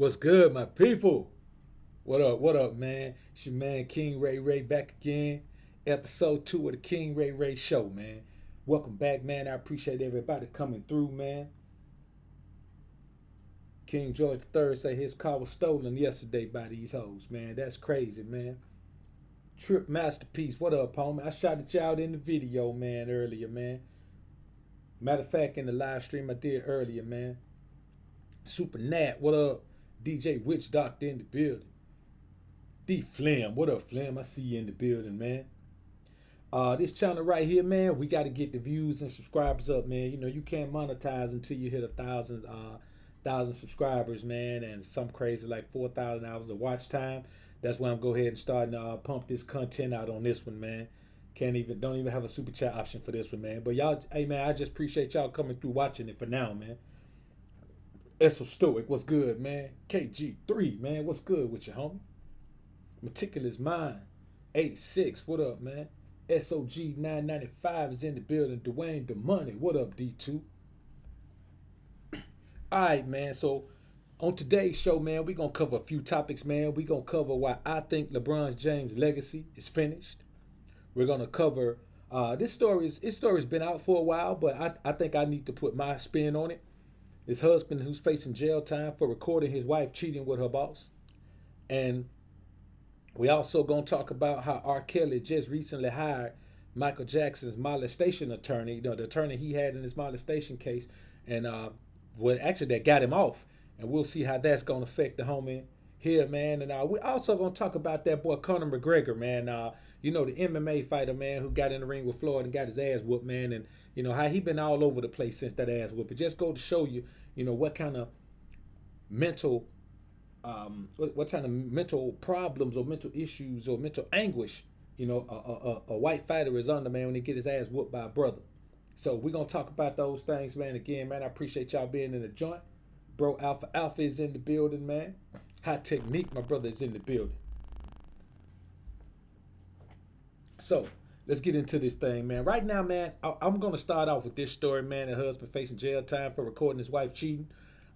What's good, my people? What up, man? It's your man King Ray back again. Episode 2 of the King Ray Show, man. Welcome back, man. I appreciate everybody coming through, man. King George III say his car was stolen yesterday by these hoes, man. That's crazy, man. Trip Masterpiece, what up, homie? I shouted you out in the video, man, earlier, man. Matter of fact, in the live stream I did earlier, man. Super Nat, what up? DJ Witch Doctor in the building. D Flim, what up, Flim? I see you in the building, man. This channel right here, man, we got to get the views and subscribers up, man. You know, you can't monetize until you hit 1,000 subscribers, man, and some crazy like 4,000 hours of watch time. That's why I'm go ahead and starting to pump this content out on this one, man. Don't even have a super chat option for this one, man. But y'all, hey, man, I just appreciate y'all coming through watching it for now, man. Esso Stoic, what's good, man? KG3, man, what's good with you, homie? Meticulous Mind, 86, what up, man? SOG 995 is in the building. Dwayne the Money, what up, D2? Alright, man, so on today's show, man, we're going to cover a few topics, man. We're going to cover why I think LeBron James' legacy is finished. We're going to cover, this story's been out for a while, but I think I need to put my spin on it. His husband who's facing jail time for recording his wife cheating with her boss. And we also going to talk about how R. Kelly just recently hired Michael Jackson's molestation attorney, you know, the attorney he had in his molestation case, and actually that got him off. And we'll see how that's going to affect the homie here, man. And we also going to talk about that boy Conor McGregor, man. You know, the MMA fighter, man, who got in the ring with Floyd and got his ass whooped, man. And, you know, how he been all over the place since that ass whoop. It just go to show you, you know, what kind of mental problems or mental issues or mental anguish, you know, a white fighter is under, man, when he get his ass whooped by a brother. So we're going to talk about those things, man. Again, man, I appreciate y'all being in the joint. Bro, Alpha is in the building, man. High Technique, my brother, is in the building. So let's get into this thing, man. Right now, man, I'm going to start off with this story, man. The husband facing jail time for recording his wife cheating.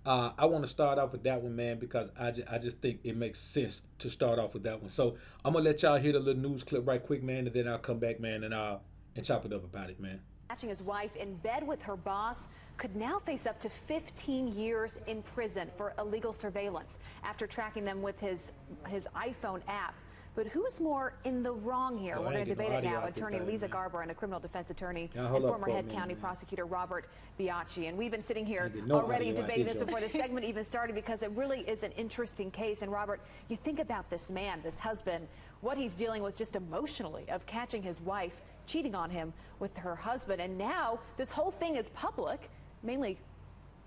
I want to start off with that one, man, because I just think it makes sense to start off with that one. So I'm going to let y'all hear the little news clip right quick, man, and then I'll come back, man, and chop it up about it, man. Catching his wife in bed with her boss could now face up to 15 years in prison for illegal surveillance after tracking them with his iPhone app. But who's more in the wrong here? We're going to debate it now. Attorney Lisa Garber and a criminal defense attorney and former head county prosecutor Robert Biaggi. And we've been sitting here already debating this before the segment even started because it really is an interesting case. And Robert, you think about this man, this husband, what he's dealing with just emotionally of catching his wife cheating on him with her husband. And now this whole thing is public, mainly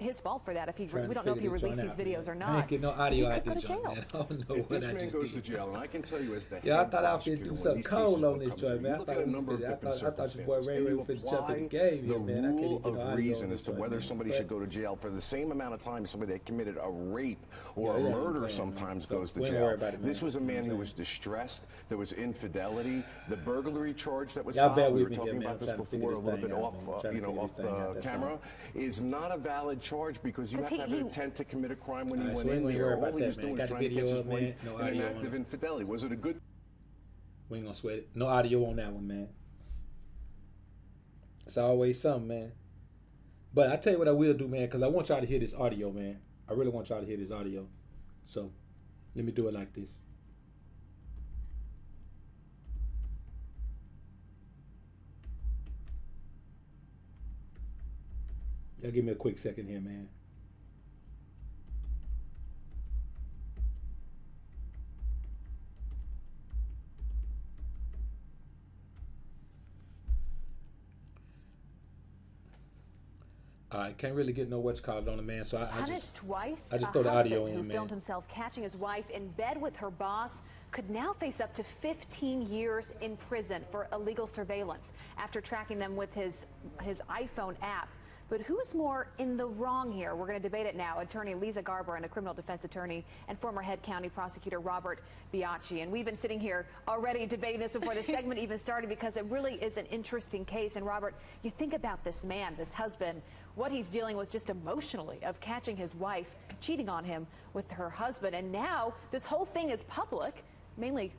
his fault for that. If he, we don't know if he released these videos or not. I ain't get no audio out this joint, man. I don't know if what this I man just goes did. to jail, and I can tell you as the Yeah, I thought I was finna do something cold on this joint, man. I thought your boy Ray was finna jump in the game here, man. I can't even get no audio reason as to whether somebody should go to jail for the same amount of time somebody that committed a rape or a murder sometimes goes to jail. This was a man who was distressed. There was infidelity. The burglary charge that was filed, we were talking about this before a little bit off, off the camera, is not a valid charge because you have to have an intent to commit a crime when you went in there. All he was doing was trying to catch his wife in an act of infidelity. Was it a good? We ain't gonna sweat it. No audio on that one, man. It's always something, man. But I tell you what I will do, man, because I want y'all to hear this audio, man. I really want y'all to hear this audio. So let me do it like this. Y'all give me a quick second here, man. I can't really get no what's called on the man, so I just throw the audio in, man. Filmed himself catching his wife in bed with her boss could now face up to 15 years in prison for illegal surveillance after tracking them with his iPhone app. But who's more in the wrong here? We're going to debate it now. Attorney Lisa Garber and a criminal defense attorney and former head county prosecutor Robert Biaggi. And we've been sitting here already debating this before the segment even started because it really is an interesting case. And Robert, you think about this man, this husband, what he's dealing with just emotionally of catching his wife cheating on him with her husband. And now this whole thing is public, mainly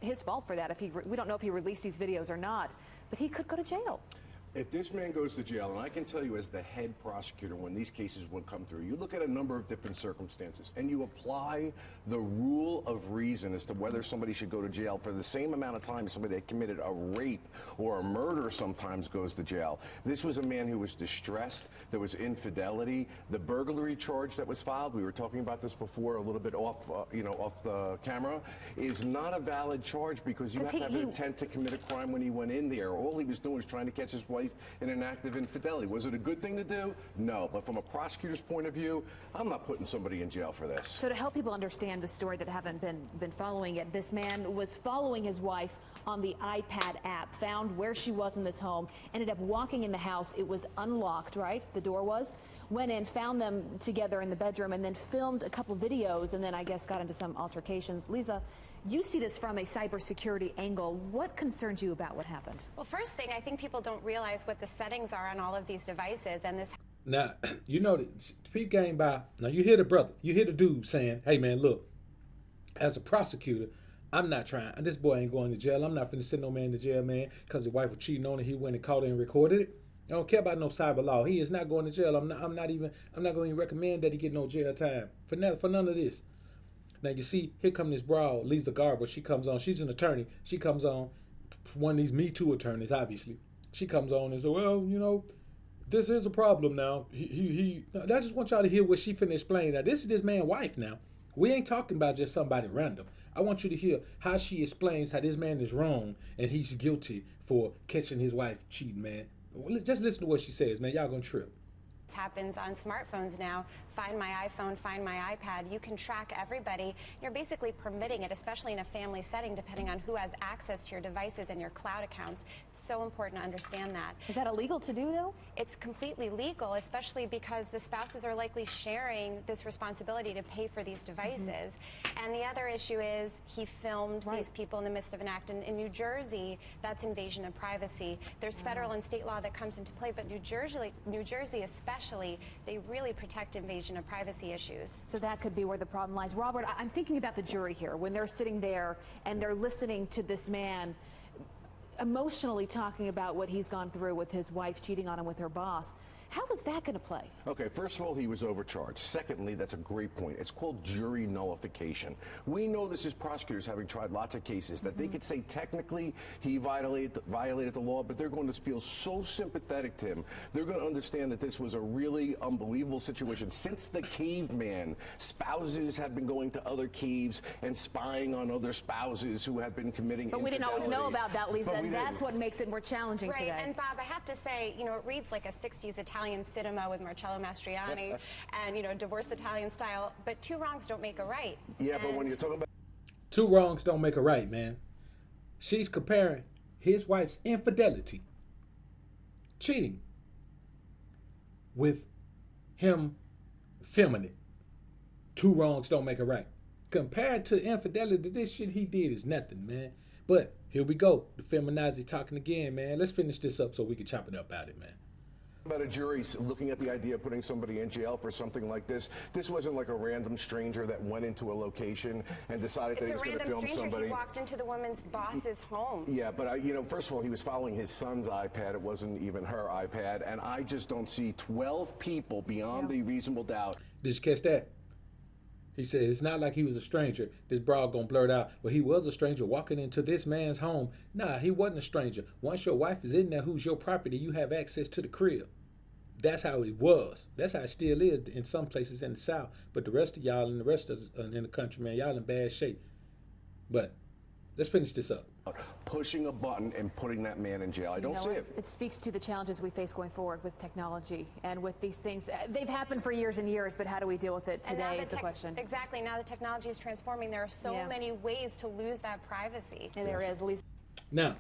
his fault for that. We don't know if he released these videos or not, but he could go to jail. If this man goes to jail, and I can tell you as the head prosecutor when these cases would come through, you look at a number of different circumstances and you apply the rule of reason as to whether somebody should go to jail for the same amount of time as somebody that committed a rape or a murder sometimes goes to jail. This was a man who was distressed. There was infidelity. The burglary charge that was filed, we were talking about this before a little bit off, off the camera, is not a valid charge because you have to have an intent to commit a crime when he went in there. All he was doing was trying to catch his wife in an act of infidelity. Was it a good thing to do? No. But from a prosecutor's point of view, I'm not putting somebody in jail for this. So to help people understand the story that haven't been following it, this man was following his wife on the iPad app, found where she was in this home, ended up walking in the house. It was unlocked, right? The door was. Went in, found them together in the bedroom, and then filmed a couple videos, and then I guess got into some altercations. Lisa, you see this from a cybersecurity angle. What concerns you about what happened? Well, first thing, I think people don't realize what the settings are on all of these devices, and this. Now, you know, the people came by. Now, you hear the brother, you hear the dude saying, hey, man, look, as a prosecutor, I'm not trying. This boy ain't going to jail. I'm not finna send no man to jail, man, because his wife was cheating on him. He went and caught it and recorded it. I don't care about no cyber law. He is not going to jail. I'm not going to even recommend that he get no jail time for none of this. Now, you see, here come this broad, Lisa Garber. She comes on. She's an attorney. She comes on, one of these Me Too attorneys, obviously. She comes on and says, well, you know, this is a problem now. I just want y'all to hear what she finna explain. Now, this is this man's wife now. We ain't talking about just somebody random. I want you to hear how she explains how this man is wrong and he's guilty for catching his wife cheating, man. Just listen to what she says, man. Y'all gonna trip. Happens on smartphones now. Find My iPhone, Find My iPad. You can track everybody. You're basically permitting it, especially in a family setting, depending on who has access to your devices and your cloud accounts. It's so important to understand that. Is that illegal to do, though? It's completely legal, especially because the spouses are likely sharing this responsibility to pay for these devices. And the other issue is he filmed these people in the midst of an act. In New Jersey, that's invasion of privacy. There's federal and state law that comes into play, but New Jersey especially, they really protect invasion of privacy issues. So that could be where the problem lies. Robert, I'm thinking about the jury here when they're sitting there and they're listening to this man emotionally talking about what he's gone through with his wife cheating on him with her boss. How is that going to play? Okay, first of all, he was overcharged. Secondly, that's a great point. It's called jury nullification. We know this as prosecutors, having tried lots of cases, that they could say technically he violated the law, but they're going to feel so sympathetic to him. They're going to understand that this was a really unbelievable situation. Since the caveman, spouses have been going to other caves and spying on other spouses who have been committing infidelity. But we didn't always know about that, Lisa, and that's what makes it more challenging today. Right, and Bob, I have to say, you know, it reads like a 60s Italian cinema with Marcello Mastroianni and, you know, divorced Italian style, but two wrongs don't make a right. Yeah, but when you're talking about... Two wrongs don't make a right, man. She's comparing his wife's infidelity, cheating, with him filming it. Two wrongs don't make a right. Compared to infidelity, this shit he did is nothing, man. But here we go. The feminazi talking again, man. Let's finish this up so we can chop it up out it, man. About a jury looking at the idea of putting somebody in jail for something like this. This wasn't like a random stranger that went into a location and decided that he was going to film somebody. He walked into the woman's boss's home. Yeah, but you know, first of all, he was following his son's iPad. It wasn't even her iPad, and I just don't see 12 people beyond the reasonable doubt. Did you catch that? He said it's not like he was a stranger. This broad gonna blurt out, well, he was a stranger walking into this man's home. Nah, he wasn't a stranger. Once your wife is in there, who's your property, you have access to the crib. That's how it was. That's how it still is in some places in the South. But the rest of y'all and the rest of in the country, man, y'all in bad shape. But let's finish this up. Pushing a button and putting that man in jail. I don't see it. It speaks to the challenges we face going forward with technology and with these things. They've happened for years and years, but how do we deal with it today is the question. Exactly. Now the technology is transforming. There are so many ways to lose that privacy. And there is, Lisa. Now,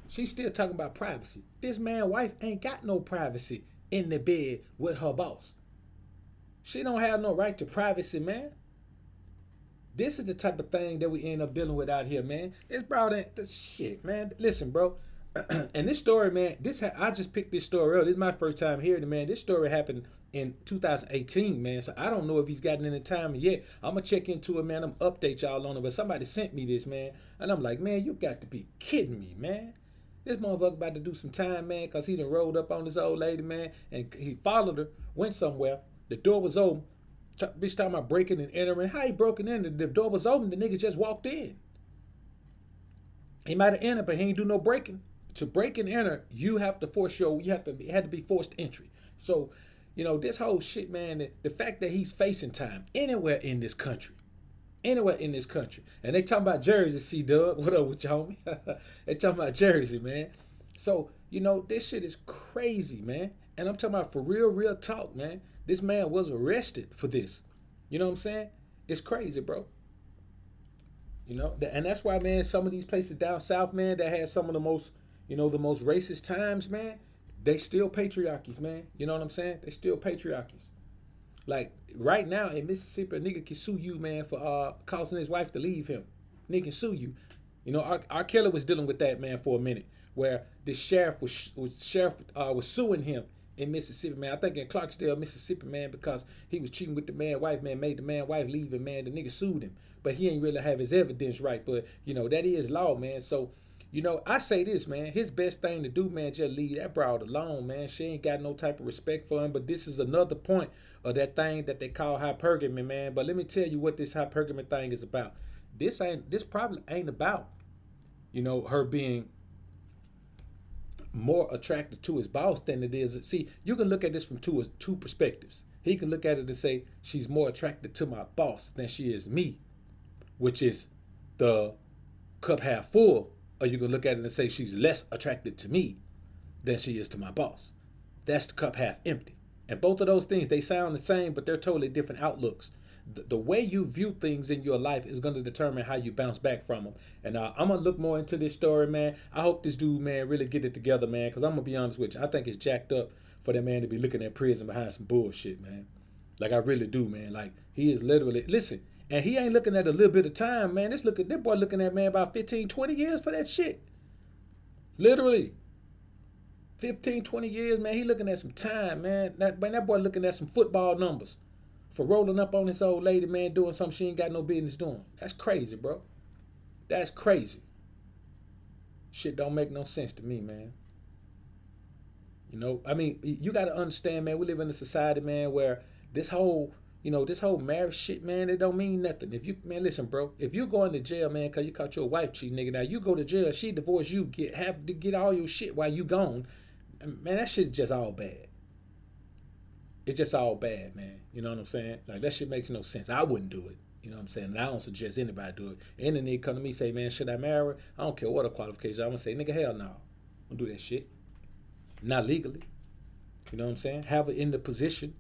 she's still talking about privacy. This man's wife ain't got no privacy in the bed with her boss. She don't have no right to privacy, man. This is the type of thing that we end up dealing with out here, man. It's brought in the shit, man. Listen, bro. And this story, man, I just picked this story up. This is my first time hearing it, man. This story happened in 2018, man. So I don't know if he's gotten any time yet. I'm gonna check into it, man. I'm gonna update y'all on it. But somebody sent me this, man, and I'm like, man, you got to be kidding me, man. This motherfucker about to do some time, man, because he done rolled up on this old lady, man, and he followed her, went somewhere. The door was open. Bitch talking about breaking and entering. How he broken in? The door was open. The nigga just walked in. He might have entered, but he ain't do no breaking. To break and enter, you have to it had to be forced entry. So, this whole shit, man, the fact that he's facing time anywhere in this country. And they talking about Jersey, C-Dub. What up with you, homie? They talking about Jersey, man. So, this shit is crazy, man. And I'm talking about for real talk, man. This man was arrested for this. You know what I'm saying? It's crazy, bro. And that's why, man, some of these places down south, man, that had some of the most, the most racist times, man, they still patriarchies, man. You know what I'm saying? They still patriarchies. Like, right now in Mississippi, a nigga can sue you, man, for causing his wife to leave him. Nigga can sue you. R. Kelly was dealing with that, man, for a minute, where the sheriff was suing him in Mississippi, man. I think in Clarksdale, Mississippi, man, because he was cheating with the man wife, man, made the man wife leave him, man. The nigga sued him, but he ain't really have his evidence right. But, that is law, man. So, I say this, man, his best thing to do, man, just leave that broad alone, man. She ain't got no type of respect for him. But this is another point of that thing that they call hypergamy, man. But let me tell you what this hypergamy thing is about. This probably ain't about, her being more attracted to his boss than it is. See, you can look at this from two perspectives. He can look at it and say she's more attracted to my boss than she is me, which is the cup half full. Or you can look at it and say she's less attracted to me than she is to my boss. That's the cup half empty. And both of those things, they sound the same, but they're totally different outlooks. The way you view things in your life is going to determine how you bounce back from them. And I'm going to look more into this story, man. I hope this dude, man, really get it together, man, because I'm going to be honest with you. I think it's jacked up for that man to be looking at prison behind some bullshit, man. Like, I really do, man. Like, he is literally, listen, and he ain't looking at a little bit of time, man. That boy looking at, man, about 15, 20 years for that shit. Literally. 15, 20 years, man. He looking at some time, man. That boy looking at some football numbers for rolling up on this old lady, man, doing something she ain't got no business doing. That's crazy, bro. That's crazy. Shit don't make no sense to me, man. I mean, you got to understand, man, we live in a society, man, where this whole marriage shit, man, it don't mean nothing. Listen, bro, if you going to jail, man, because you caught your wife cheating, nigga, now you go to jail, she divorce you, have to get all your shit while you gone, man, that shit's just all bad. It's just all bad, man. You know what I'm saying? Like, that shit makes no sense. I wouldn't do it. You know what I'm saying? And I don't suggest anybody do it. And then they come to me say, man, should I marry her? I don't care what her qualifications are. I'm going to say, nigga, hell no. I don't do that shit. Not legally. You know what I'm saying? Have her in the position.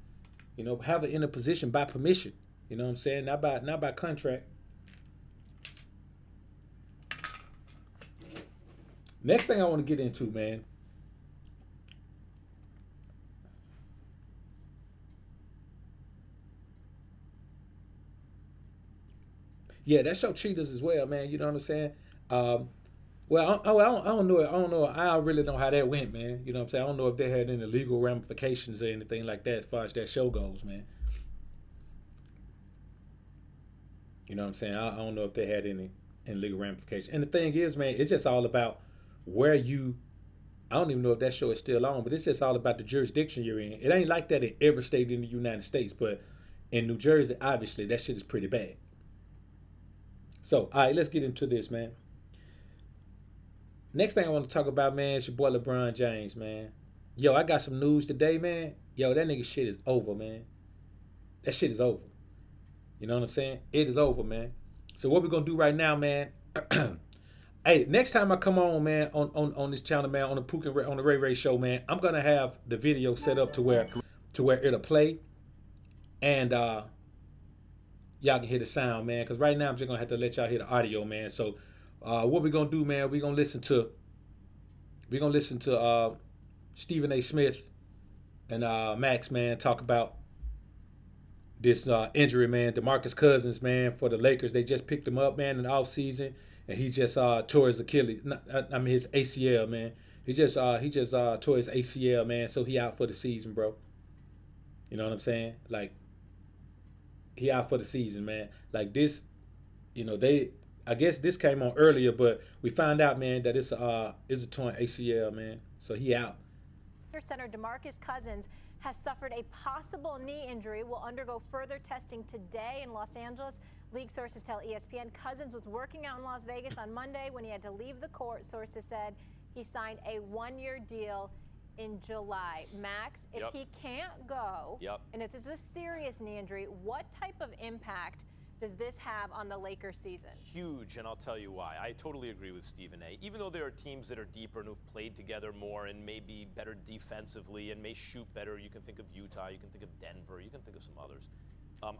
Have her in a position by permission. You know what I'm saying? Not by contract. Next thing I want to get into, man. Yeah, that's your cheaters as well, man. You know what I'm saying? Well, I don't know. I don't know. I really know how that went, man. You know what I'm saying? I don't know if they had any legal ramifications or anything like that as far as that show goes, man. You know what I'm saying? I don't know if they had any legal ramifications. And the thing is, man, it's just all about where you. I don't even know if that show is still on, but it's just all about the jurisdiction you're in. It ain't like that in every state in the United States, but in New Jersey, obviously, that shit is pretty bad. So, all right, let's get into this, man. Next thing I want to talk about, man, is your boy LeBron James, man. Yo, I got some news today, man. Yo, that nigga shit is over, man. That shit is over. You know what I'm saying? It is over, man. So what we're going to do right now, man. Hey, next time I come on, man, on this channel, man, on the Ray Ray show, man, I'm going to have the video set up to where it'll play. And y'all can hear the sound, man, because right now I'm just going to have to let y'all hear the audio, man. So what we're going to do, man, we're going to listen to Stephen A. Smith and Max, man, talk about this injury, man. Demarcus Cousins, man, for the Lakers. They just picked him up, man, in the offseason, and he just tore his Achilles, his ACL, man. He just tore his ACL, man. So he out for the season, bro. You know what I'm saying? Like, he out for the season, man. Like this, I guess this came on earlier, but we found out, man, that it's a torn ACL, man. So he out. Center Demarcus Cousins has suffered a possible knee injury, will undergo further testing today in Los Angeles. League sources tell ESPN Cousins was working out in Las Vegas on Monday when he had to leave the court. Sources said he signed a one-year deal in July. Max, if he can't go, and if this is a serious knee injury, what type of impact does this have on the Lakers season? Huge, and I'll tell you why. I totally agree with Stephen A. Even though there are teams that are deeper and who've played together more and may be better defensively and may shoot better, you can think of Utah, you can think of Denver, you can think of some others.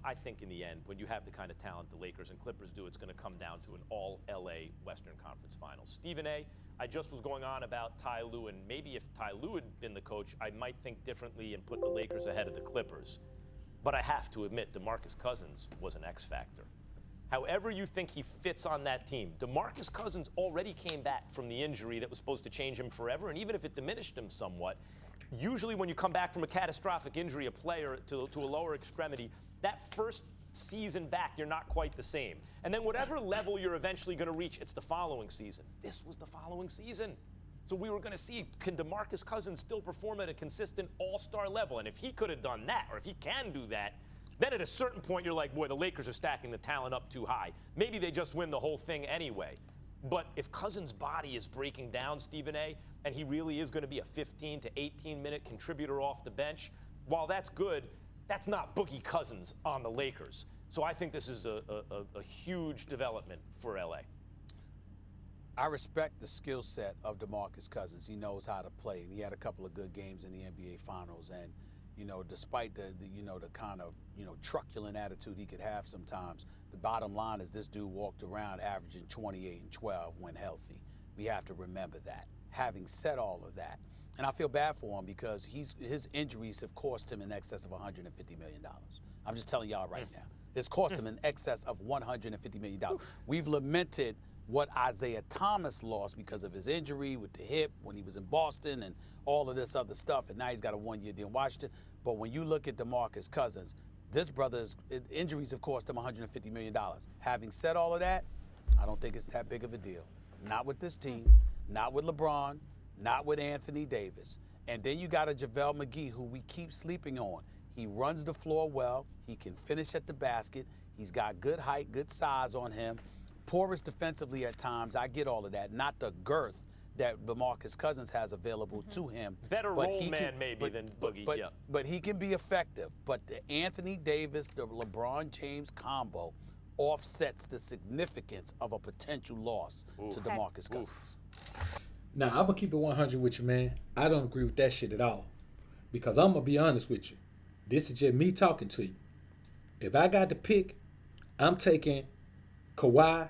I think in the end, when you have the kind of talent the Lakers and Clippers do, it's going to come down to an all-LA Western Conference Finals. Stephen A., I just was going on about Ty Lue, and maybe if Ty Lue had been the coach, I might think differently and put the Lakers ahead of the Clippers. But I have to admit, DeMarcus Cousins was an X factor. However you think he fits on that team, DeMarcus Cousins already came back from the injury that was supposed to change him forever, and even if it diminished him somewhat, usually when you come back from a catastrophic injury, a player to a lower extremity, that first season back, you're not quite the same. And then whatever level you're eventually going to reach, it's the following season. This was the following season. So we were going to see, can DeMarcus Cousins still perform at a consistent all-star level? And if he could have done that, or if he can do that, then at a certain point you're like, boy, the Lakers are stacking the talent up too high. Maybe they just win the whole thing anyway. But if Cousins' body is breaking down, Stephen A., and he really is going to be a 15 to 18-minute contributor off the bench, while that's good, that's not Boogie Cousins on the Lakers. So I think this is a huge development for L.A. I respect the skill set of DeMarcus Cousins. He knows how to play, and he had a couple of good games in the NBA Finals. And, despite the kind of, truculent attitude he could have sometimes, the bottom line is this dude walked around averaging 28 and 12 when healthy. We have to remember that. Having said all of that, and I feel bad for him because his injuries have cost him in excess of $150 million. I'm just telling y'all right now. It's cost him in excess of $150 million. We've lamented what Isaiah Thomas lost because of his injury with the hip when he was in Boston and all of this other stuff, and now he's got a one-year deal in Washington. But when you look at DeMarcus Cousins, this brother's injuries have cost him $150 million. Having said all of that, I don't think it's that big of a deal. Not with this team, not with LeBron, not with Anthony Davis. And then you got a JaVale McGee who we keep sleeping on. He runs the floor well. He can finish at the basket. He's got good height, good size on him. Porous defensively at times. I get all of that. Not the girth that DeMarcus Cousins has available to him. Better role man maybe than Boogie. But he can be effective. But the Anthony Davis, the LeBron James combo offsets the significance of a potential loss to DeMarcus Cousins. Now, I'm going to keep it 100 with you, man. I don't agree with that shit at all. Because I'm going to be honest with you. This is just me talking to you. If I got to pick, I'm taking Kawhi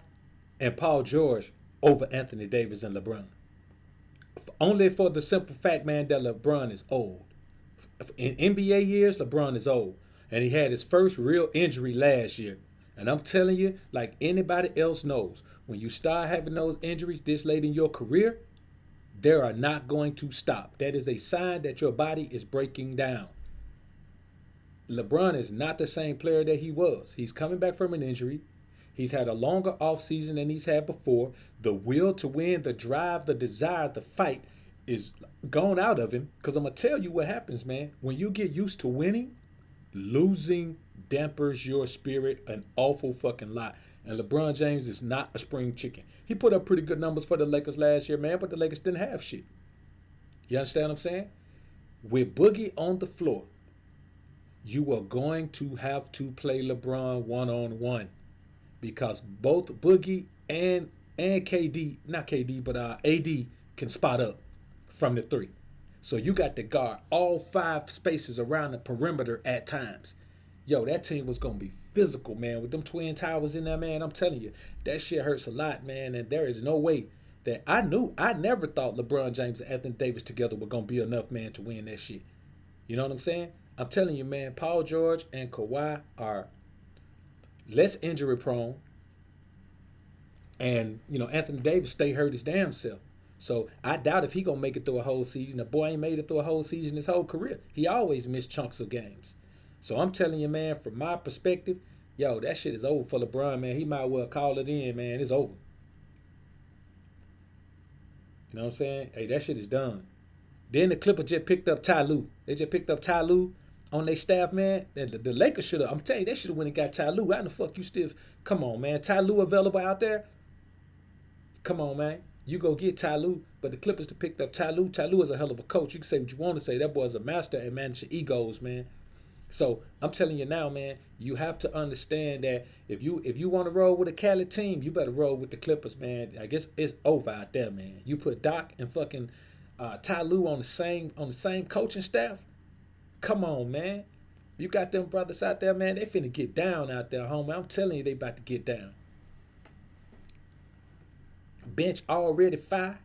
and Paul George over Anthony Davis and LeBron. Only for the simple fact, man, that LeBron is old. In NBA years, LeBron is old. And he had his first real injury last year. And I'm telling you, like anybody else knows, when you start having those injuries this late in your career, they are not going to stop. That is a sign that your body is breaking down. LeBron is not the same player that he was. He's coming back from an injury. He's had a longer offseason than he's had before. The will to win, the drive, the desire to fight is gone out of him. Because I'm going to tell you what happens, man. When you get used to winning, losing dampers your spirit an awful fucking lot. And LeBron James is not a spring chicken. He put up pretty good numbers for the Lakers last year, man, but the Lakers didn't have shit. You understand what I'm saying? With Boogie on the floor, you are going to have to play LeBron one-on-one because both Boogie and KD, not KD, but AD can spot up from the three. So you got to guard all 5 spaces around the perimeter at times. Yo, that team was going to be physical, man. With them twin towers in there, man, I'm telling you, that shit hurts a lot, man. And there is no way that I never thought LeBron James and Anthony Davis together were going to be enough, man, to win that shit. You know what I'm saying? I'm telling you, man, Paul George and Kawhi are less injury prone. And, Anthony Davis stay hurt his damn self. So I doubt if he gonna make it through a whole season. The boy ain't made it through a whole season his whole career. He always missed chunks of games. So I'm telling you, man, from my perspective, yo, that shit is over for LeBron, man. He might well call it in, man. It's over. You know what I'm saying? Hey, that shit is done. Then the Clippers just picked up Ty Lue. They just picked up Ty Lue on their staff, man. The Lakers should have, I'm telling you, they should have went and got Ty Lue. How the fuck you still, come on, man. Ty Lue available out there? Come on, man. You go get Ty Lue, but the Clippers picked up Ty Lue. Ty Lue is a hell of a coach. You can say what you want to say. That boy's a master at managing egos, man. So I'm telling you now, man, you have to understand that if you want to roll with a Cali team, you better roll with the Clippers, man. I guess it's over out there, man. You put Doc and fucking Ty Lue on the same coaching staff. Come on, man. You got them brothers out there, man. They finna get down out there, homie. I'm telling you, they about to get down. Bench already fire.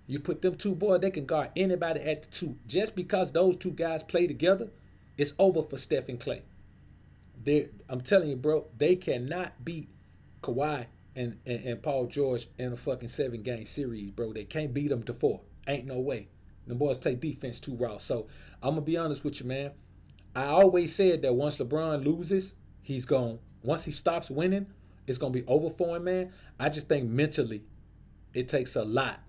You put them two boys, they can guard anybody at the two. Just because those two guys play together, it's over for Steph and Clay. I'm telling you, bro, they cannot beat Kawhi and Paul George in a fucking 7-game series, bro. They can't beat them to 4. Ain't no way. Them boys play defense too raw. So I'm gonna be honest with you, man. I always said that once LeBron loses, he's gone. Once he stops winning, it's gonna be over for him, man. I just think mentally, it takes a lot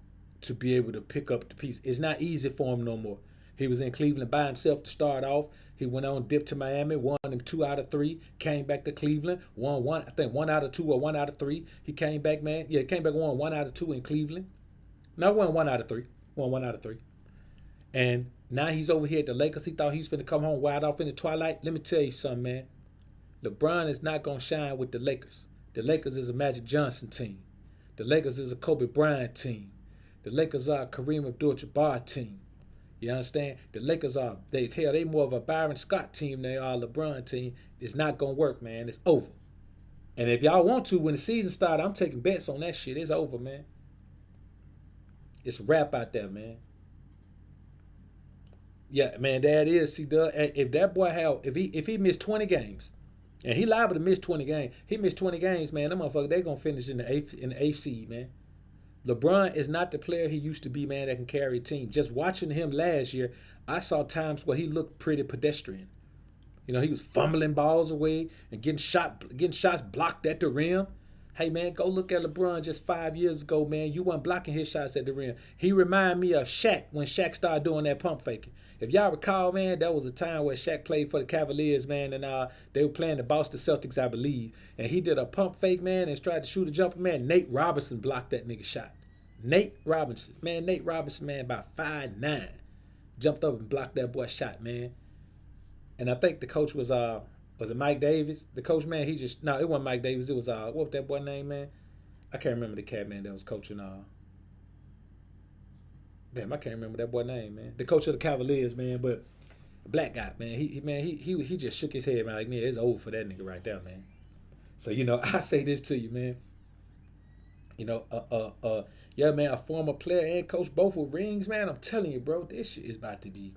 to be able to pick up the piece. It's not easy for him no more. He was in Cleveland by himself to start off. He went on, dipped to Miami, won them 2 out of 3, came back to Cleveland, won 1 out of 2 or 1 out of 3. He came back, man. Yeah, he came back, won 1 out of 2 in Cleveland. No, won 1 out of 3. Won 1 out of 3. And now he's over here at the Lakers. He thought he was finna come home wild off in the twilight. Let me tell you something, man. LeBron is not gonna shine with the Lakers. The Lakers is a Magic Johnson team. The Lakers is a Kobe Bryant team. The Lakers are a Kareem Abdul-Jabbar team. You understand? The Lakers are, they more of a Byron Scott team than they are a LeBron team. It's not going to work, man. It's over. And if y'all want to, when the season started, I'm taking bets on that shit. It's over, man. It's a wrap out there, man. Yeah, man, that is. See, if that boy if he missed 20 games, and he liable to miss 20 games, he missed 20 games, man, them motherfuckers, they going to finish in the eighth seed, man. LeBron is not the player he used to be, man, that can carry a team. Just watching him last year, I saw times where he looked pretty pedestrian. You know, he was fumbling balls away and getting shots blocked at the rim. Hey, man, go look at LeBron just 5 years ago, man. You weren't blocking his shots at the rim. He reminded me of Shaq when Shaq started doing that pump faking. If y'all recall, man, that was a time where Shaq played for the Cavaliers, man, and they were playing the Boston Celtics, I believe. And he did a pump fake, man, and tried to shoot a jumper, man. Nate Robinson blocked that nigga shot. Nate Robinson, man, about 5'9", jumped up and blocked that boy shot, man. And I think the coach was it Mike Davis? The coach, man, it wasn't Mike Davis. It was what was that boy name, man? I can't remember the cat, man, that was coaching. Damn, I can't remember that boy name, man. The coach of the Cavaliers, man, but black guy, man. He just shook his head, man. Like, man, it's over for that nigga right there, man. So you know, I say this to you, man. You know, yeah, man, a former player and coach, both with rings, man. I'm telling you, bro, this shit is about to be.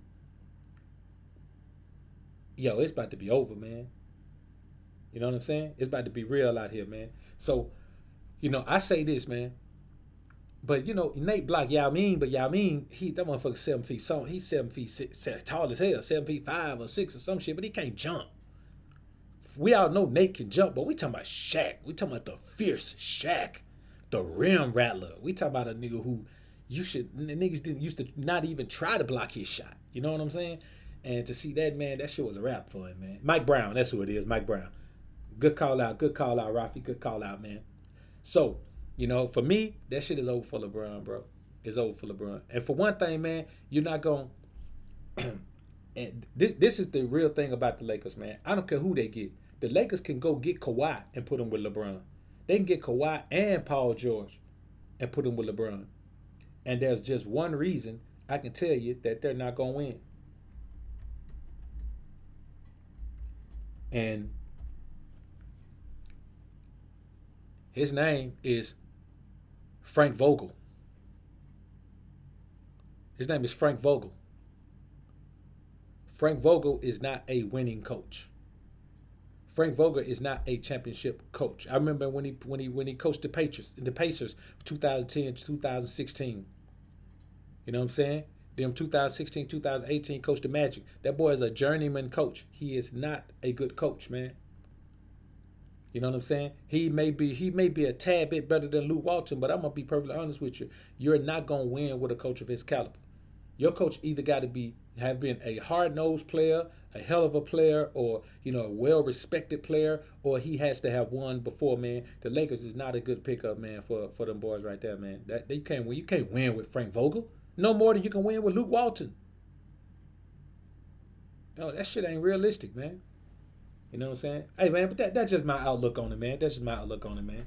Yo, it's about to be over, man. You know what I'm saying? It's about to be real out here, man. So, you know, I say this, man. But, you know, Nate blocked Yao Ming, but Yao Ming, that motherfucker 7 feet something. He's 7 feet 6, tall as hell, 7 feet 5 or 6 or some shit, but he can't jump. We all know Nate can jump, but we talking about Shaq. We talking about the fierce Shaq, the rim rattler. We talking about a nigga who niggas didn't used to not even try to block his shot. You know what I'm saying? And to see that, man, that shit was a wrap for him, man. Mike Brown, that's who it is, Mike Brown. Good call out, Rafi. Good call out, man. So, you know, for me, that shit is over for LeBron, bro. It's over for LeBron. And for one thing, man, you're not going to... And this is the real thing about the Lakers, man. I don't care who they get. The Lakers can go get Kawhi and put him with LeBron. They can get Kawhi and Paul George and put him with LeBron. And there's just one reason I can tell you that they're not going to win. And his name is Frank Vogel. His name is Frank Vogel. Frank Vogel is not a winning coach. Frank Vogel is not a championship coach. I remember when he coached the Pacers 2010 to 2016. You know what I'm saying? Them 2016, 2018 coach the Magic. That boy is a journeyman coach. He is not a good coach, man. You know what I'm saying? He may be a tad bit better than Luke Walton, but I'm gonna be perfectly honest with you. You're not gonna win with a coach of his caliber. Your coach either got to have been a hard-nosed player, a hell of a player, or a well-respected player, or he has to have won before, man. The Lakers is not a good pickup, man, for them boys right there, man. That you can't win with Frank Vogel. No more than you can win with Luke Walton. No, that shit ain't realistic, man. You know what I'm saying? Hey, man, but that's just my outlook on it, man. That's just my outlook on it, man.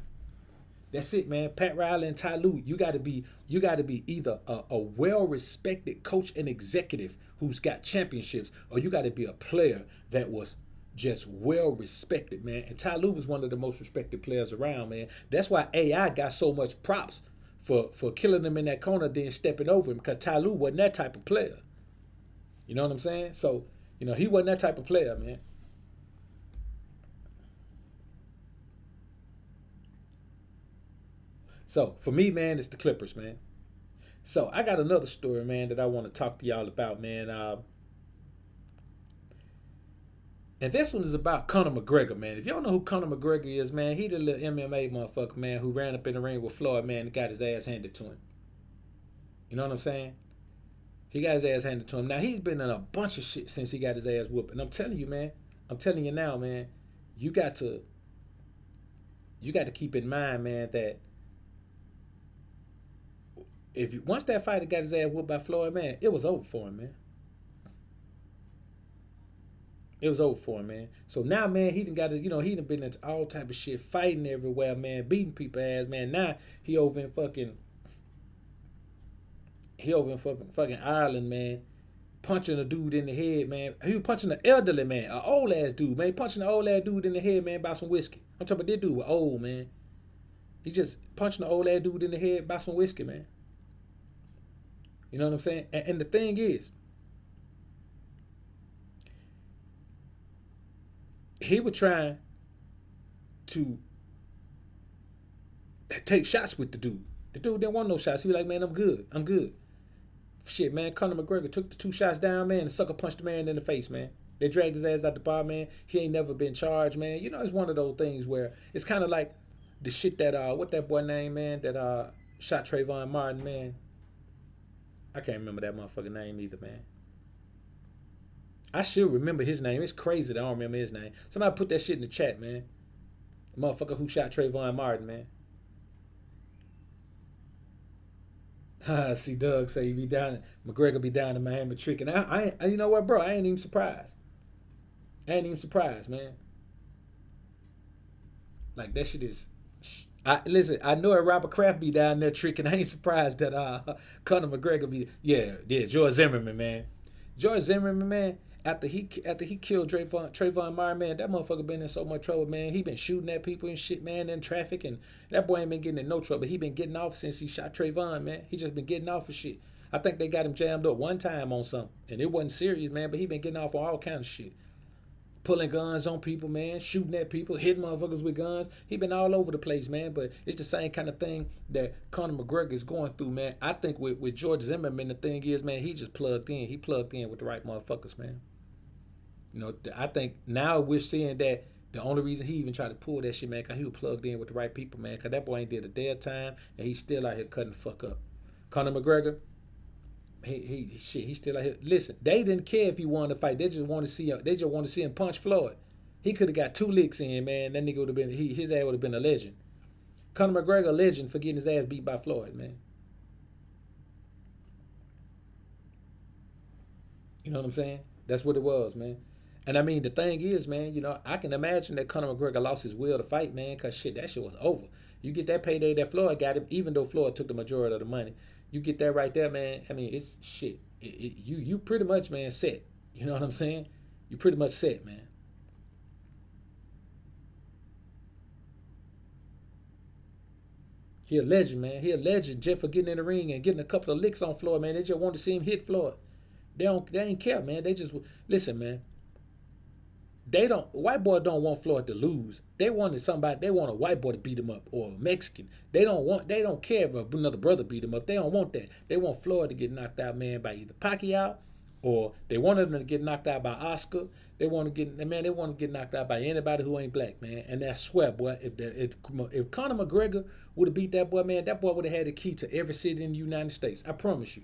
That's it, man. Pat Riley and Ty Lue, you got to be either a well-respected coach and executive who's got championships, or you got to be a player that was just well-respected, man. And Ty Lue was one of the most respected players around, man. That's why AI got so much props for killing him in that corner, then stepping over him, because Ty Lue wasn't that type of player. You know what I'm saying? So, he wasn't that type of player, man. So, for me, man, it's the Clippers, man. So, I got another story, man, that I want to talk to y'all about, man. And this one is about Conor McGregor, man. If y'all know who Conor McGregor is, man, he the little MMA motherfucker, man, who ran up in the ring with Floyd, man, and got his ass handed to him. You know what I'm saying? He got his ass handed to him. Now, he's been in a bunch of shit since he got his ass whooped. And I'm telling you, man, now, man, you got to keep in mind, man, that once that fighter got his ass whooped by Floyd, man, it was over for him, man. It was over for him, man. So now, man, he done got he done been into all type of shit, fighting everywhere, man, beating people ass, man. Now he over in fucking Ireland, man, punching a dude in the head, man. He was punching an elderly man, an old ass dude, man, punching an old ass dude in the head, man, by some whiskey. I'm talking about this dude was old, man. He just punching an old ass dude in the head by some whiskey, man. You know what I'm saying? And the thing is, he was trying to take shots with the dude. The dude didn't want no shots. He was like, man, I'm good. Shit, man, Conor McGregor took the 2 shots down, man, and sucker punched the man in the face, man. They dragged his ass out the bar, man. He ain't never been charged, man. It's one of those things where it's kind of like the shit that, what that boy name, man, that shot Trayvon Martin, man. I can't remember that motherfucking name either, man. I should remember his name. It's crazy that I don't remember his name. Somebody put that shit in the chat, man. The motherfucker who shot Trayvon Martin, man. See Doug say McGregor be down in Miami tricking. I you know what, bro? I ain't even surprised. Man. Like, that shit is... Listen, I know that Robert Kraft be down there tricking. I ain't surprised that Conor McGregor be... Yeah, George Zimmerman, man. George Zimmerman, man, after he killed Trayvon Martin, man, that motherfucker been in so much trouble, man. He been shooting at people and shit, man, in traffic, and that boy ain't been getting in no trouble. He been getting off since he shot Trayvon, man. He just been getting off for shit. I think they got him jammed up one time on something, and it wasn't serious, man, but he been getting off on all kinds of shit. Pulling guns on people, man, shooting at people, hitting motherfuckers with guns. He been all over the place, man, but it's the same kind of thing that Conor McGregor is going through, man. I think with George Zimmerman, the thing is, man, he just plugged in. He plugged in with the right motherfuckers, man. I think now we're seeing that the only reason he even tried to pull that shit, man, because he was plugged in with the right people, man, because that boy ain't did a day of time, and he's still out here cutting the fuck up. Conor McGregor, he still out here. Listen, they didn't care if he won the fight. They just want to see him punch Floyd. He could have got 2 licks in, man. That nigga would have been his ass would have been a legend. Conor McGregor, a legend for getting his ass beat by Floyd, man. You know what I'm saying? That's what it was, man. And I mean, the thing is, man, I can imagine that Conor McGregor lost his will to fight, man, because shit, that shit was over. You get that payday that Floyd got him, even though Floyd took the majority of the money. You get that right there, man. I mean, it's shit. You pretty much, man, set. You know what I'm saying? You pretty much set, man. He a legend, man. He a legend just for getting in the ring and getting a couple of licks on Floyd, man. They just want to see him hit Floyd. They ain't care, man. They just listen, man. White boy don't want Floyd to lose. They want a white boy to beat him up, or a Mexican. They don't care if another brother beat him up. They don't want that. They want Floyd to get knocked out, man, by either Pacquiao, or they want him to get knocked out by Oscar. They want to get knocked out by anybody who ain't black, man. And I swear, boy, if Conor McGregor would have beat that boy, man, that boy would have had the key to every city in the United States. I promise you.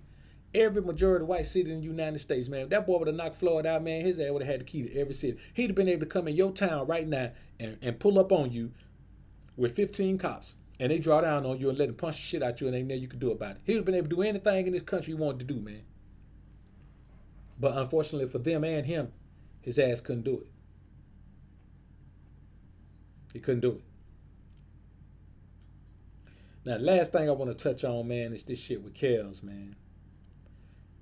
Every majority white city in the United States, man. If that boy would have knocked Floyd out, man, his ass would have had the key to every city. He'd have been able to come in your town right now and pull up on you with 15 cops. And they draw down on you and let him punch the shit out you, and ain't nothing you could do about it. He'd have been able to do anything in this country he wanted to do, man. But unfortunately for them and him, his ass couldn't do it. He couldn't do it. Now, the last thing I want to touch on, man, is this shit with Kels, man.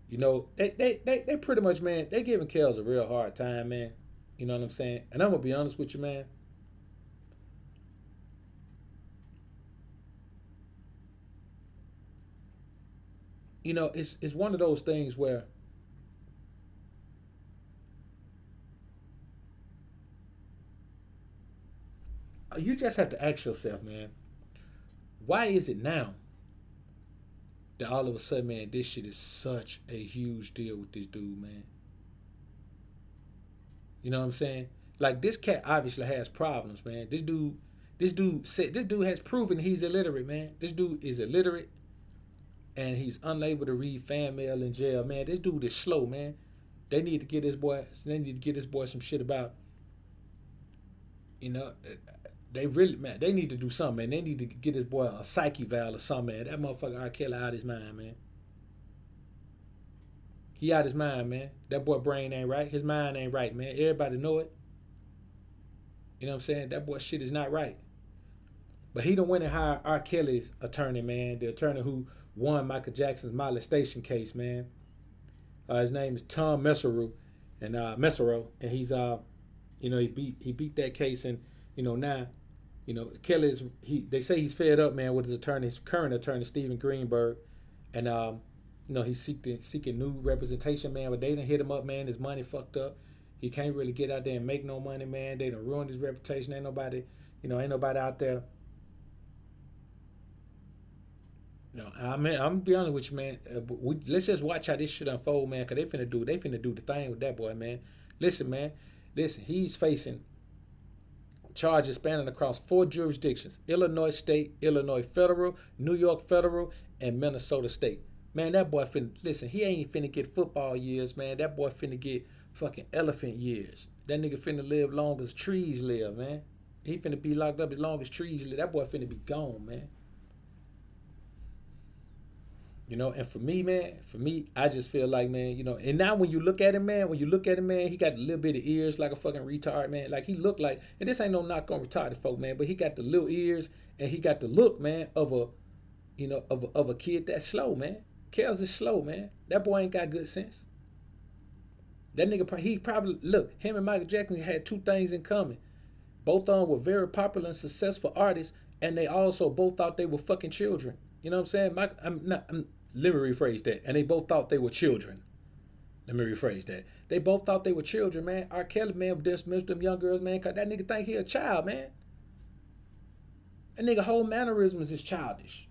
You know, they pretty much, man, they giving Kels a real hard time, man. You know what I'm saying? And I'm going to be honest with you, man. You know, it's one of those things where you just have to ask yourself, man, why is it now that all of a sudden, man, this shit is such a huge deal with this dude, man? You know what I'm saying? Like, this cat obviously has problems, man. This dude has proven he's illiterate, man. This dude is illiterate, and he's unable to read fan mail in jail, man. This dude is slow, man. They need to get this boy some shit about, you know, they need to do something, man. They need to get this boy a psyche valve or something, man. That motherfucker R. Kelly out his mind, man. He out his mind, man. That boy brain ain't right. His mind ain't right, man. Everybody know it. You know what I'm saying? That boy shit is not right. But he done went and hired R. Kelly's attorney, man. The attorney who won Michael Jackson's molestation case, man. His name is Tom Mesereau, and he's you know, he beat that case, and you know now, you know, Kelly's they say he's fed up, man, with his current attorney Stephen Greenberg, and you know, he's seeking new representation, man. But they done hit him up, man. His money fucked up. He can't really get out there and make no money, man. They done ruined his reputation. Ain't nobody out there. No, I mean, I'm gonna be honest with you, man. Let's just watch how this shit unfold, man. Cause they finna do the thing with that boy, man. Listen, man. He's facing charges spanning across 4 jurisdictions: Illinois State, Illinois Federal, New York Federal, and Minnesota State. Man, that boy he ain't finna get football years, man. That boy finna get fucking elephant years. That nigga finna live long as trees live, man. He finna be locked up as long as trees live. That boy finna be gone, man. You know, and for me, I just feel like, man, you know, and now when you look at him, man, he got a little bit of ears like a fucking retard, man. Like, he look like, and this ain't no knock on retarded folk, man, but he got the little ears, and he got the look, man, of a kid that's slow, man. Kels is slow, man. That boy ain't got good sense. That nigga, he probably, look, him and Michael Jackson had 2 things in common. Both of them were very popular and successful artists, and they also both thought they were fucking children. You know what I'm saying? Let me rephrase that. And they both thought they were children. Let me rephrase that. They both thought they were children, man. R. Kelly, man, dismissed them young girls, man, because that nigga think he a child, man. That nigga whole mannerisms is childish.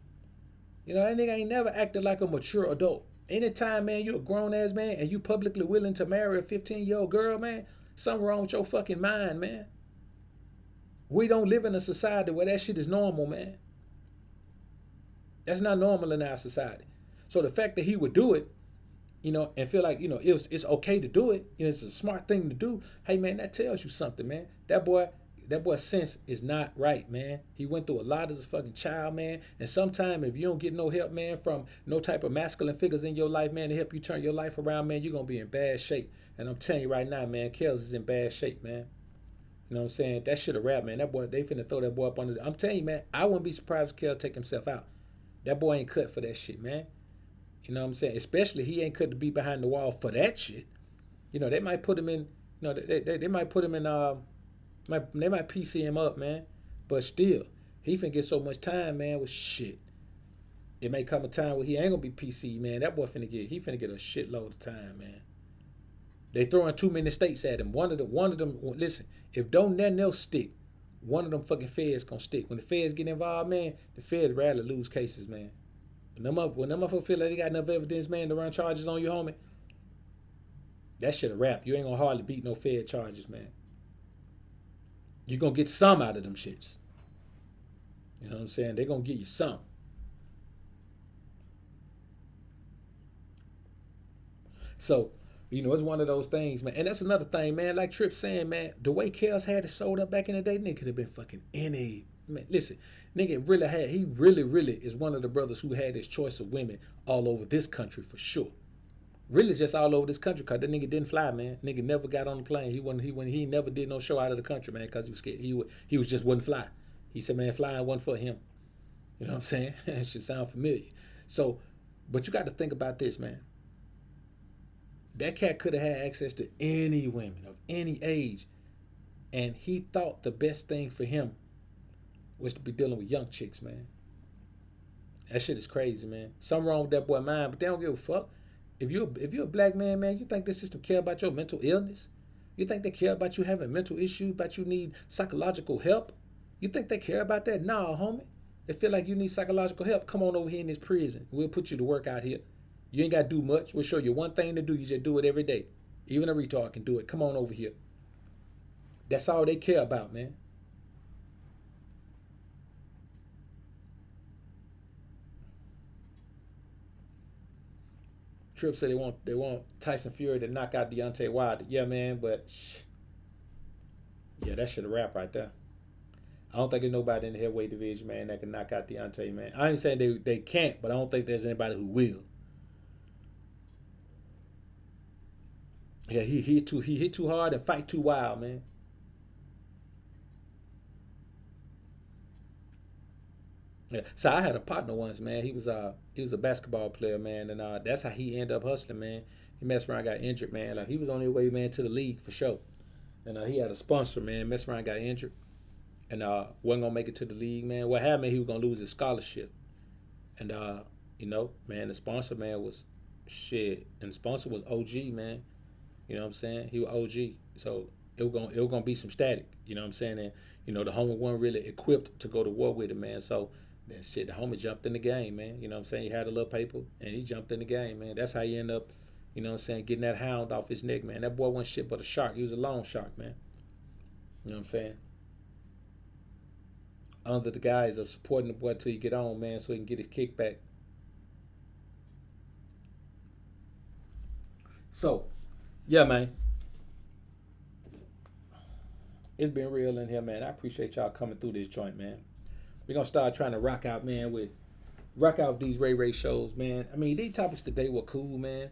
You know, that nigga ain't never acted like a mature adult. Anytime, man, you a grown-ass man and you publicly willing to marry a 15-year-old girl, man, something wrong with your fucking mind, man. We don't live in a society where that shit is normal, man. That's not normal in our society. So the fact that he would do it, you know, and feel like, you know, it's okay to do it, you know, it's a smart thing to do. Hey, man, that tells you something, man. That boy's sense is not right, man. He went through a lot as a fucking child, man. And sometime if you don't get no help, man, from no type of masculine figures in your life, man, to help you turn your life around, man, you're going to be in bad shape. And I'm telling you right now, man, Kels is in bad shape, man. You know what I'm saying? That shit a rap, man. That boy, they finna throw that boy up on I'm telling you, man, I wouldn't be surprised if Kels take himself out. That boy ain't cut for that shit, man. You know what I'm saying? Especially he ain't cut to be behind the wall for that shit. You know, they might put him in, you know, they might put him in, they might PC him up, man. But still, he finna get so much time, man, with shit. It may come a time where he ain't gonna be PC, man. That boy finna get a shitload of time, man. They throwing too many states at him. One of them. Listen, if don't nothing else stick, one of them fucking feds gonna stick. When the feds get involved, man, the feds rarely lose cases, man. When them motherfuckers feel like they got enough evidence, man, to run charges on you, homie, that shit a wrap. You ain't gonna hardly beat no fed charges, man. You gonna get some out of them shits. You know what I'm saying? They gonna get you some. So, you know, it's one of those things, man. And that's another thing, man. Like Trip saying, man, the way Kels had it sold up back in the day, nigga could have been fucking any. Man, listen, nigga he really is one of the brothers who had his choice of women all over this country for sure. Really just all over this country, cause that nigga didn't fly, man. Nigga never got on the plane. He never did no show out of the country, man, cause he was scared. He was just wouldn't fly. He said, man, flying wasn't for him. You know what I'm saying? It should sound familiar. So, but you got to think about this, man. That cat could have had access to any women of any age. And he thought the best thing for him was to be dealing with young chicks, man. That shit is crazy, man. Something wrong with that boy mind, but they don't give a fuck. If you're a black man, man, you think this system care about your mental illness? You think they care about you having mental issues, about you need psychological help? You think they care about that? Nah, homie. They feel like you need psychological help. Come on over here in this prison. We'll put you to work out here. You ain't got to do much. We'll show you one thing to do. You just do it every day. Even a retard can do it. Come on over here. That's all they care about, man. Tripp said they want Tyson Fury to knock out Deontay Wilder. Yeah, man, but yeah, that should have wrapped right there. I don't think there's nobody in the heavyweight division, man, that can knock out Deontay, man. I ain't saying they can't, but I don't think there's anybody who will. Yeah, he hit too hard and fight too wild, man. Yeah. So I had a partner once, man. He was a basketball player, man, and that's how he ended up hustling, man. He messed around, got injured, man. Like he was on his way, man, to the league for sure. And he had a sponsor, man. Messed around, got injured, and wasn't gonna make it to the league, man. What happened? He was gonna lose his scholarship, and you know, man, the sponsor, man, was shit, and the sponsor was OG, man. You know what I'm saying? He was OG, so it was gonna be some static. You know what I'm saying? And you know, the homie wasn't really equipped to go to war with it, man. So then shit, the homie jumped in the game, man. You know what I'm saying? He had a little paper and he jumped in the game, man. That's how he ended up, you know what I'm saying, getting that hound off his neck, man. That boy wasn't shit but a shark. He was a loan shark, man. You know what I'm saying? Under the guise of supporting the boy till you get on, man, so he can get his kickback. So, yeah, man. It's been real in here, man. I appreciate y'all coming through this joint, man. We're going to start trying to rock out these Ray shows, man. I mean, these topics today were cool, man.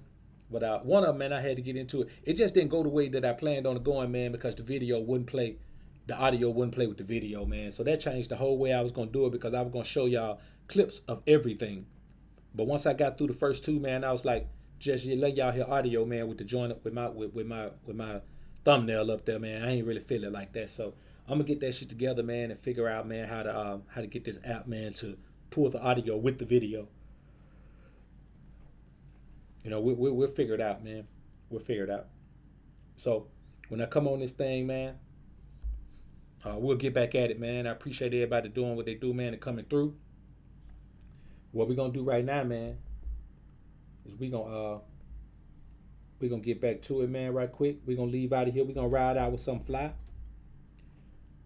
But one of them, man, I had to get into it. It just didn't go the way that I planned on it going, man, because the audio wouldn't play with the video, man. So that changed the whole way I was going to do it, because I was going to show y'all clips of everything. But once I got through the first two, man, I was like, just let y'all hear audio, man, with the joint up with my thumbnail up there, man. I ain't really feel it like that. So I'm gonna get that shit together, man, and figure out, man, how to get this app, man, to pull the audio with the video. You know, we'll figure it out, man. We'll figure it out. So when I come on this thing, man, we'll get back at it, man. I appreciate everybody doing what they do, man, and coming through. What we're gonna do right now, man, is we're gonna get back to it, man, right quick. We're gonna leave out of here. We're gonna ride out with something fly.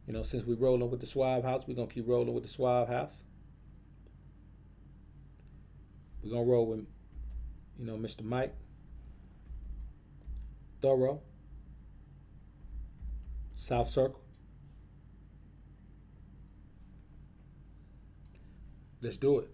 You know, since we're rolling with the Suave House, we're gonna keep rolling with the Suave House. We're gonna roll with, you know, Mr. Mike, Thorough, South Circle. Let's do it.